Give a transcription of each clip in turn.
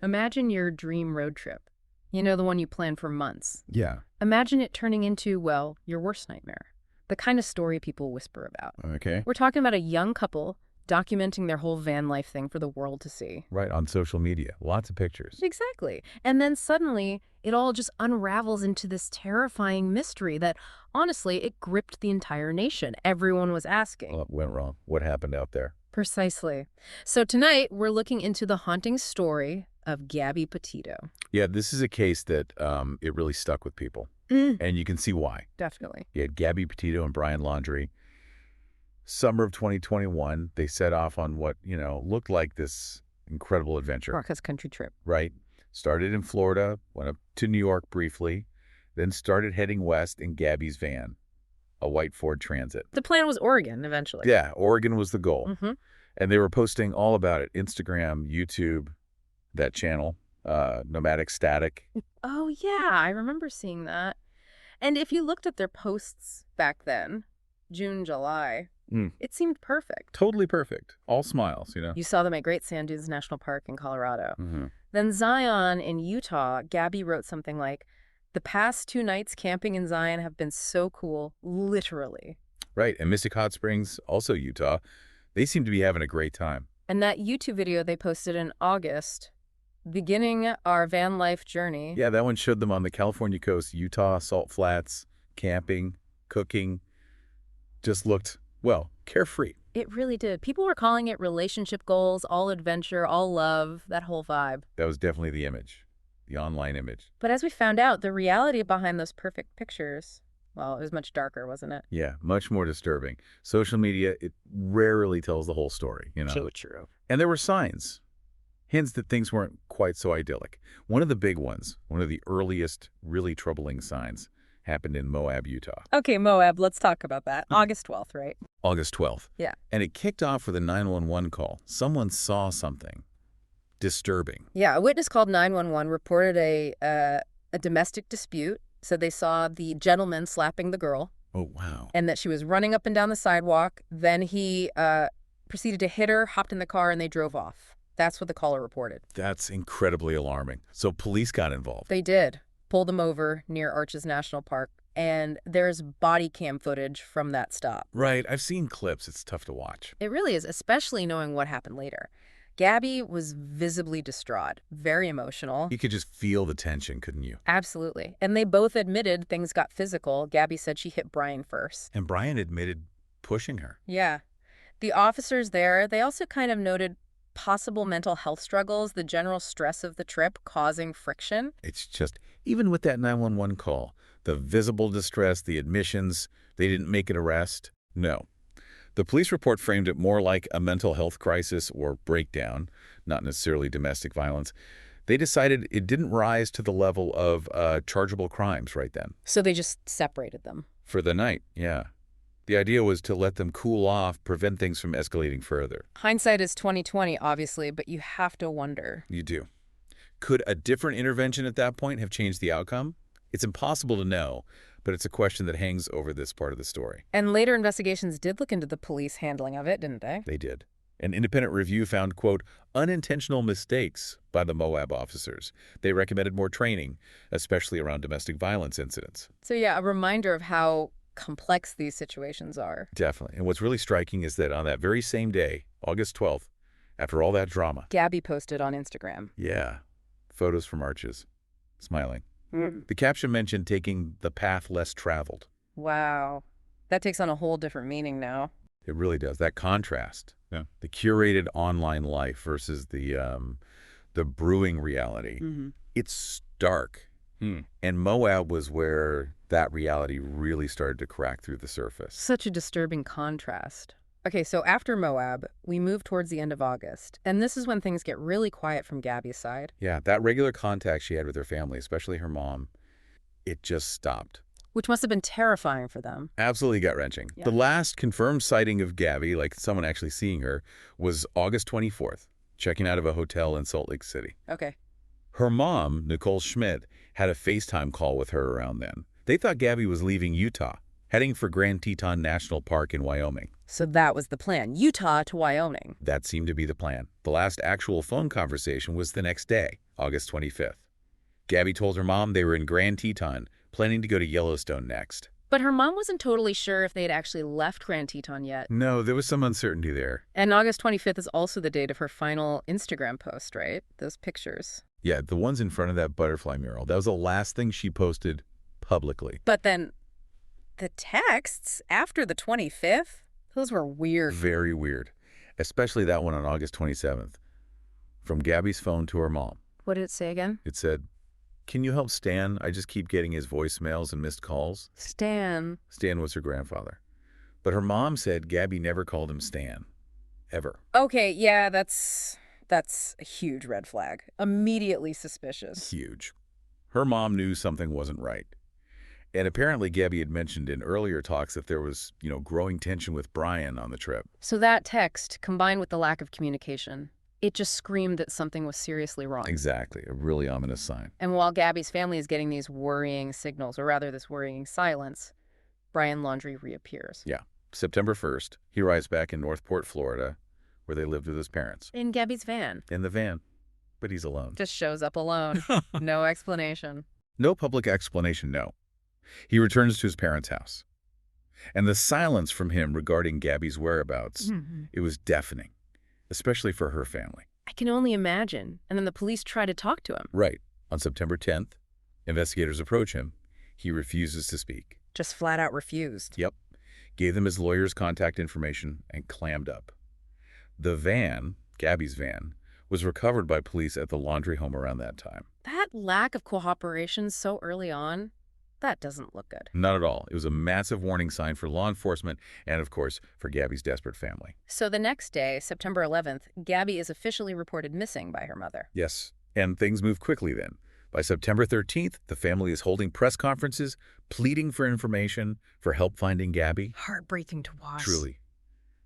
Imagine your dream road trip. You know, the one you plan for months. Yeah. Imagine it turning into, well, your worst nightmare. The kind of story people whisper about. Okay. We're talking about a young couple documenting their whole van life thing for the world to see. Right, on social media. Lots of pictures. Exactly. And then suddenly, it all just unravels into this terrifying mystery that, honestly, it gripped the entire nation. Everyone was asking. What went wrong? What happened out there? Precisely. So tonight, we're looking into the haunting story of Gabby Petito. Yeah, this is a case that it really stuck with people. And you can see why. Definitely. You had Gabby Petito and Brian Laundrie. Summer of 2021, they set off on what, looked like this incredible adventure. Country trip. Right? Started in Florida, went up to New York briefly, then started heading west in Gabby's van, a white Ford Transit. The plan was Oregon, eventually. Yeah, Oregon was the goal. Mm-hmm. And they were posting all about it. Instagram, YouTube, that channel, Nomadic Static. Oh, yeah, I remember seeing that. And if you looked at their posts back then, June, July, it seemed perfect. Totally perfect. All smiles, You saw them at Great Sand Dunes National Park in Colorado. Mm-hmm. Then Zion in Utah, Gabby wrote something like, "The past 2 nights camping in Zion have been so cool, literally." Right, and Mystic Hot Springs, also Utah, they seem to be having a great time. And that YouTube video they posted in August, beginning our van life journey. Yeah, that one showed them on the California coast, Utah, Salt Flats, camping, cooking. Just looked, well, carefree. It really did. People were calling it relationship goals, all adventure, all love, that whole vibe. That was definitely the image, the online image. But as we found out, the reality behind those perfect pictures, well, it was much darker, wasn't it? Yeah, much more disturbing. Social media, it rarely tells the whole story, So true. And there were signs, hints that things weren't quite so idyllic. One of the big ones, one of the earliest really troubling signs, happened in Moab, Utah. Okay, Moab, let's talk about that. August 12th, right? August 12th. Yeah. And it kicked off with a 911 call. Someone saw something disturbing. Yeah, a witness called 911, reported a domestic dispute. Said they saw the gentleman slapping the girl. Oh, wow. And that she was running up and down the sidewalk. Then he proceeded to hit her, hopped in the car, and they drove off. That's what the caller reported. That's incredibly alarming. So police got involved. They did. Pulled them over near Arches National Park. And there's body cam footage from that stop. Right. I've seen clips. It's tough to watch. It really is, especially knowing what happened later. Gabby was visibly distraught, very emotional. You could just feel the tension, couldn't you? Absolutely. And they both admitted things got physical. Gabby said she hit Brian first. And Brian admitted pushing her. Yeah. The officers there, they also kind of noted possible mental health struggles, the general stress of the trip causing friction. It's just, even with that 911 call, the visible distress, the admissions, they didn't make an arrest. No. The police report framed it more like a mental health crisis or breakdown, not necessarily domestic violence. They decided it didn't rise to the level of chargeable crimes right then. So they just separated them. For the night, yeah. The idea was to let them cool off, prevent things from escalating further. Hindsight is 20/20, obviously, but you have to wonder. You do. Could a different intervention at that point have changed the outcome? It's impossible to know, but it's a question that hangs over this part of the story. And later investigations did look into the police handling of it, didn't they? They did. An independent review found, quote, unintentional mistakes by the Moab officers. They recommended more training, especially around domestic violence incidents. So yeah, a reminder of how complex these situations are. Definitely. And what's really striking is that on that very same day, August 12th, after all that drama, Gabby posted on Instagram. Yeah, photos from Arches, smiling. The caption mentioned taking the path less traveled. Wow. That takes on a whole different meaning now. It really does. That contrast, the curated online life versus the brewing reality, it's stark. And Moab was where that reality really started to crack through the surface. Such a disturbing contrast. Okay, so after Moab, we move towards the end of August, and this is when things get really quiet from Gabby's side. Yeah, that regular contact she had with her family, especially her mom, it just stopped. Which must have been terrifying for them. Absolutely gut-wrenching. Yeah. The last confirmed sighting of Gabby, like someone actually seeing her, was August 24th, checking out of a hotel in Salt Lake City. Okay. Her mom, Nicole Schmidt, had a FaceTime call with her around then. They thought Gabby was leaving Utah, heading for Grand Teton National Park in Wyoming. So that was the plan, Utah to Wyoming. That seemed to be the plan. The last actual phone conversation was the next day, August 25th. Gabby told her mom they were in Grand Teton, planning to go to Yellowstone next. But her mom wasn't totally sure if they had actually left Grand Teton yet. No, there was some uncertainty there. And August 25th is also the date of her final Instagram post, right? Those pictures. Yeah, the ones in front of that butterfly mural. That was the last thing she posted publicly. But then the texts after the 25th, those were weird. Very weird. Especially that one on August 27th. From Gabby's phone to her mom. What did it say again? It said, "Can you help Stan? I just keep getting his voicemails and missed calls." Stan. Stan was her grandfather. But her mom said Gabby never called him Stan. Ever. Okay, yeah, that's a huge red flag. Immediately suspicious. Huge. Her mom knew something wasn't right. And apparently Gabby had mentioned in earlier talks that there was, growing tension with Brian on the trip. So that text, combined with the lack of communication, it just screamed that something was seriously wrong. Exactly. A really ominous sign. And while Gabby's family is getting these worrying signals, or rather this worrying silence, Brian Laundrie reappears. Yeah. September 1st, he arrives back in Northport, Florida, where they lived with his parents. In Gabby's van. In the van. But he's alone. Just shows up alone. No explanation. No public explanation, no. He returns to his parents' house. And the silence from him regarding Gabby's whereabouts, it was deafening, especially for her family. I can only imagine. And then the police try to talk to him. Right. On September 10th, investigators approach him. He refuses to speak. Just flat out refused. Yep. Gave them his lawyer's contact information and clammed up. The van, Gabby's van, was recovered by police at the Laundrie home around that time. That lack of cooperation so early on, that doesn't look good. Not at all. It was a massive warning sign for law enforcement and, of course, for Gabby's desperate family. So the next day, September 11th, Gabby is officially reported missing by her mother. Yes, and things move quickly then. By September 13th, the family is holding press conferences, pleading for information, for help finding Gabby. Heartbreaking to watch. Truly.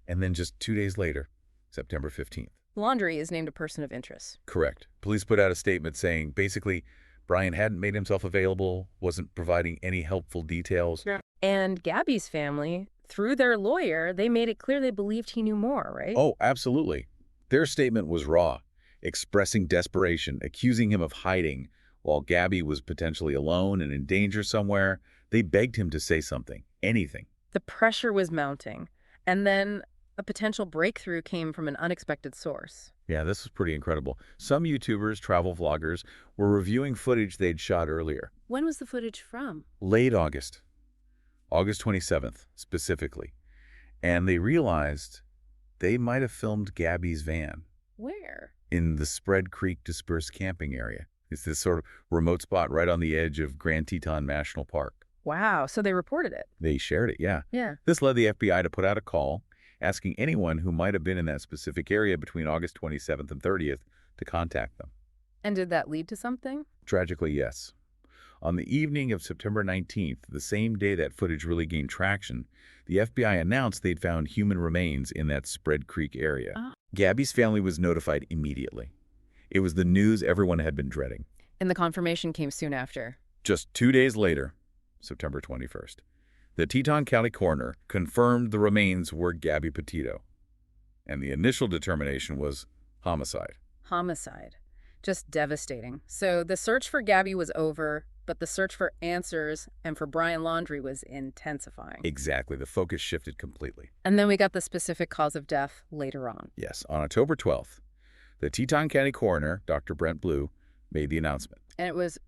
And then just 2 days later, September 15th. Laundrie is named a person of interest. Correct. Police put out a statement saying, basically, Brian hadn't made himself available, wasn't providing any helpful details. Yeah. And Gabby's family, through their lawyer, they made it clear they believed he knew more, right? Oh, absolutely. Their statement was raw, expressing desperation, accusing him of hiding. While Gabby was potentially alone and in danger somewhere, they begged him to say something, anything. The pressure was mounting. And then a potential breakthrough came from an unexpected source. Yeah, this was pretty incredible. Some YouTubers, travel vloggers, were reviewing footage they'd shot earlier. When was the footage from? Late August. August 27th, specifically. And they realized they might have filmed Gabby's van. Where? In the Spread Creek Dispersed Camping Area. It's this sort of remote spot right on the edge of Grand Teton National Park. Wow, so they reported it. They shared it, yeah. Yeah. This led the FBI to put out a call asking anyone who might have been in that specific area between August 27th and 30th to contact them. And did that lead to something? Tragically, yes. On the evening of September 19th, the same day that footage really gained traction, the FBI announced they'd found human remains in that Spread Creek area. Oh. Gabby's family was notified immediately. It was the news everyone had been dreading. And the confirmation came soon after. Just 2 days later, September 21st, the Teton County coroner confirmed the remains were Gabby Petito. And the initial determination was homicide. Homicide. Just devastating. So the search for Gabby was over, but the search for answers and for Brian Laundrie was intensifying. Exactly. The focus shifted completely. And then we got the specific cause of death later on. Yes. On October 12th, the Teton County coroner, Dr. Brent Blue, made the announcement. And it was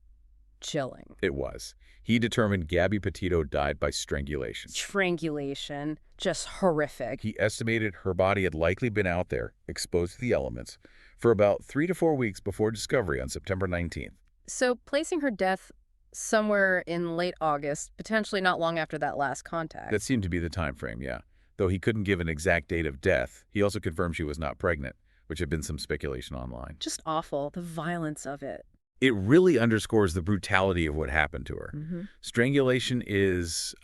chilling. It was. He determined Gabby Petito died by strangulation. Strangulation. Just horrific. He estimated her body had likely been out there, exposed to the elements, for about 3 to 4 weeks before discovery on September 19th. So placing her death somewhere in late August, potentially not long after that last contact. That seemed to be the time frame, yeah. Though he couldn't give an exact date of death, he also confirmed she was not pregnant, which had been some speculation online. Just awful, the violence of it. It really underscores the brutality of what happened to her. Mm-hmm. Strangulation is,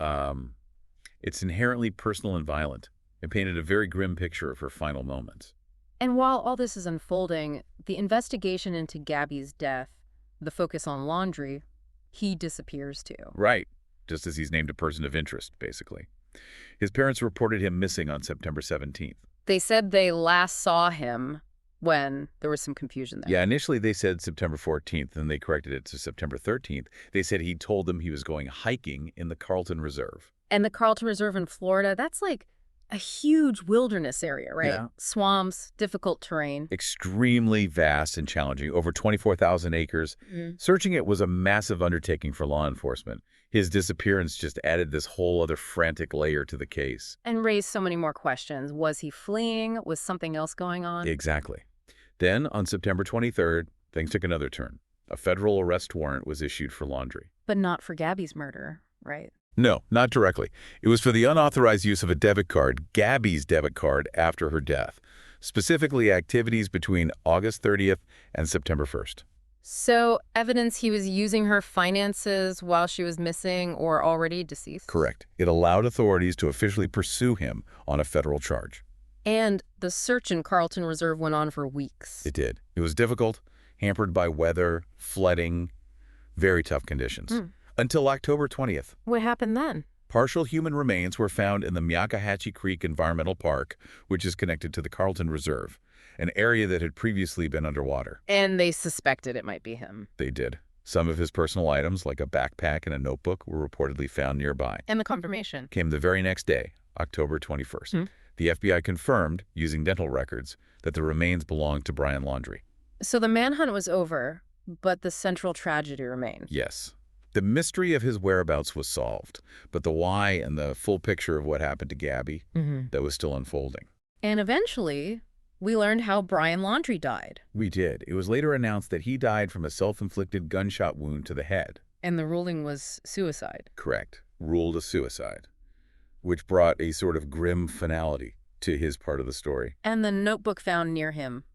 it's inherently personal and violent. It painted a very grim picture of her final moments. And while all this is unfolding, the investigation into Gabby's death, the focus on Laundrie, he disappears too. Right, just as he's named a person of interest, basically. His parents reported him missing on September 17th. They said they last saw him when there was some confusion there. Yeah, initially they said September 14th, and they corrected it to September 13th. They said he told them he was going hiking in the Carlton Reserve. And the Carlton Reserve in Florida, that's like a huge wilderness area, right? Yeah. Swamps, difficult terrain. Extremely vast and challenging, over 24,000 acres. Searching it was a massive undertaking for law enforcement. His disappearance just added this whole other frantic layer to the case. And raised so many more questions. Was he fleeing? Was something else going on? Exactly. Then, on September 23rd, things took another turn. A federal arrest warrant was issued for Laundrie. But not for Gabby's murder, right? No, not directly. It was for the unauthorized use of a debit card, Gabby's debit card, after her death. Specifically, activities between August 30th and September 1st. So, evidence he was using her finances while she was missing or already deceased? Correct. It allowed authorities to officially pursue him on a federal charge. And the search in Carlton Reserve went on for weeks. It did. It was difficult, hampered by weather, flooding, very tough conditions. Until October 20th. What happened then? Partial human remains were found in the Myakkahatchee Creek Environmental Park, which is connected to the Carlton Reserve, an area that had previously been underwater. And they suspected it might be him. They did. Some of his personal items, like a backpack and a notebook, were reportedly found nearby. And the confirmation Came the very next day, October 21st. The FBI confirmed, using dental records, that the remains belonged to Brian Laundrie. So the manhunt was over, but the central tragedy remained. Yes. The mystery of his whereabouts was solved, but the why and the full picture of what happened to Gabby, that was still unfolding. And eventually, we learned how Brian Laundrie died. We did. It was later announced that he died from a self-inflicted gunshot wound to the head. And the ruling was suicide. Correct. Ruled a suicide, which brought a sort of grim finality to his part of the story. And the notebook found near him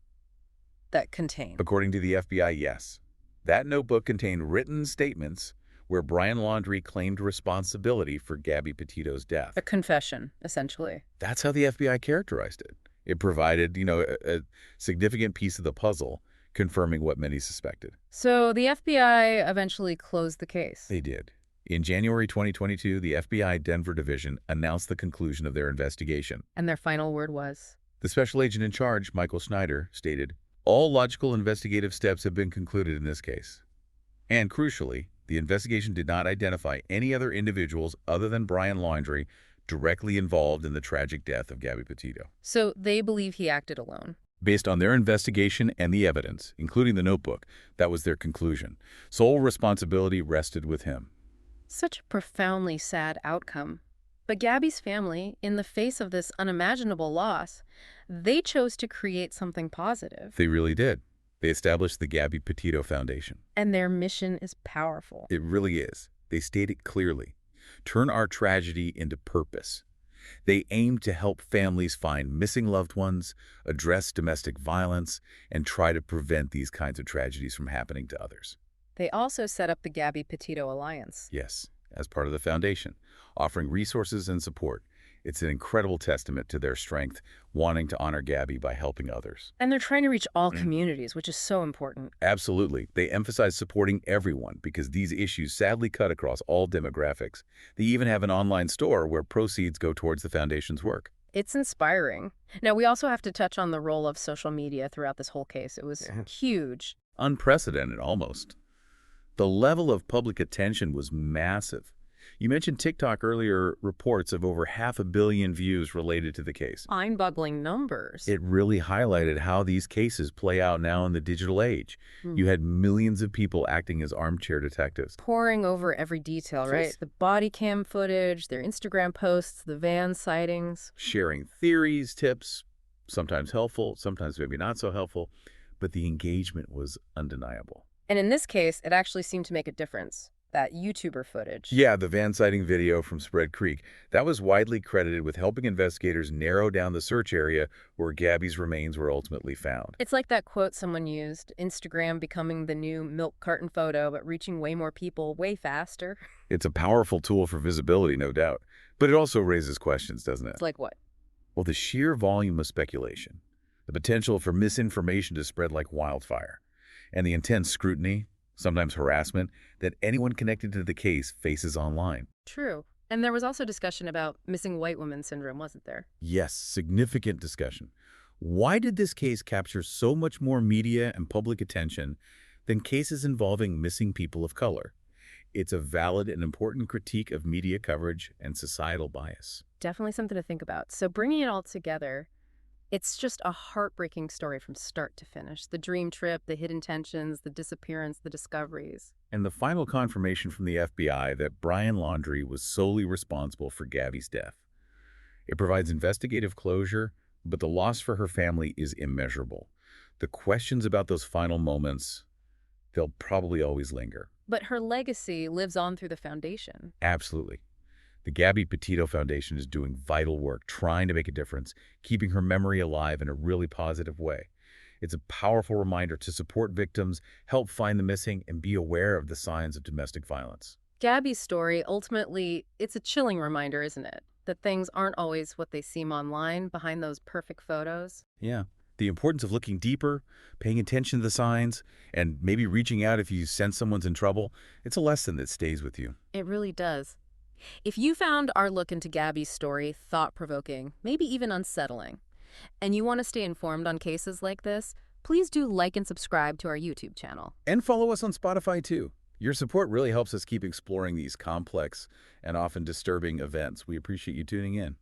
that contained. According to the FBI, yes. That notebook contained written statements where Brian Laundrie claimed responsibility for Gabby Petito's death. A confession, essentially. That's how the FBI characterized it. It provided, a significant piece of the puzzle, confirming what many suspected. So the FBI eventually closed the case. They did. In January 2022, the FBI Denver Division announced the conclusion of their investigation. And their final word was? The special agent in charge, Michael Schneider, stated, "All logical investigative steps have been concluded in this case." And crucially, the investigation did not identify any other individuals other than Brian Laundrie directly involved in the tragic death of Gabby Petito. So they believe he acted alone. Based on their investigation and the evidence, including the notebook, that was their conclusion. Sole responsibility rested with him. Such a profoundly sad outcome. But Gabby's family, in the face of this unimaginable loss, they chose to create something positive. They really did. They established the Gabby Petito Foundation. And their mission is powerful. It really is. They state it clearly. Turn our tragedy into purpose. They aim to help families find missing loved ones, address domestic violence, and try to prevent these kinds of tragedies from happening to others. They also set up the Gabby Petito Alliance. Yes, as part of the foundation, offering resources and support. It's an incredible testament to their strength, wanting to honor Gabby by helping others. And they're trying to reach all communities, which is so important. Absolutely. They emphasize supporting everyone because these issues sadly cut across all demographics. They even have an online store where proceeds go towards the foundation's work. It's inspiring. Now, we also have to touch on the role of social media throughout this whole case. It was huge. Unprecedented, almost. The level of public attention was massive. You mentioned TikTok earlier, reports of over 500 million views related to the case. Mind-boggling numbers. It really highlighted how these cases play out now in the digital age. You had millions of people acting as armchair detectives. Poring over every detail, right? The body cam footage, their Instagram posts, the van sightings. Sharing theories, tips, sometimes helpful, sometimes maybe not so helpful, but the engagement was undeniable. And in this case, it actually seemed to make a difference. That YouTuber footage. Yeah, the van sighting video from Spread Creek. That was widely credited with helping investigators narrow down the search area where Gabby's remains were ultimately found. It's like that quote someone used, Instagram becoming the new milk carton photo, but reaching way more people way faster. It's a powerful tool for visibility, no doubt. But it also raises questions, doesn't it? It's like what? Well, the sheer volume of speculation, the potential for misinformation to spread like wildfire, and the intense scrutiny, sometimes harassment, that anyone connected to the case faces online. True. And there was also discussion about missing white woman syndrome, wasn't there? Yes, significant discussion. Why did this case capture so much more media and public attention than cases involving missing people of color? It's a valid and important critique of media coverage and societal bias. Definitely something to think about. So bringing it all together, it's just a heartbreaking story from start to finish. The dream trip, the hidden tensions, the disappearance, the discoveries. And the final confirmation from the FBI that Brian Laundrie was solely responsible for Gabby's death. It provides investigative closure, but the loss for her family is immeasurable. The questions about those final moments, they'll probably always linger. But her legacy lives on through the foundation. Absolutely. The Gabby Petito Foundation is doing vital work, trying to make a difference, keeping her memory alive in a really positive way. It's a powerful reminder to support victims, help find the missing, and be aware of the signs of domestic violence. Gabby's story, ultimately, it's a chilling reminder, isn't it? That things aren't always what they seem online behind those perfect photos. Yeah. The importance of looking deeper, paying attention to the signs, and maybe reaching out if you sense someone's in trouble, it's a lesson that stays with you. It really does. If you found our look into Gabby's story thought-provoking, maybe even unsettling, and you want to stay informed on cases like this, please do like and subscribe to our YouTube channel. And follow us on Spotify, too. Your support really helps us keep exploring these complex and often disturbing events. We appreciate you tuning in.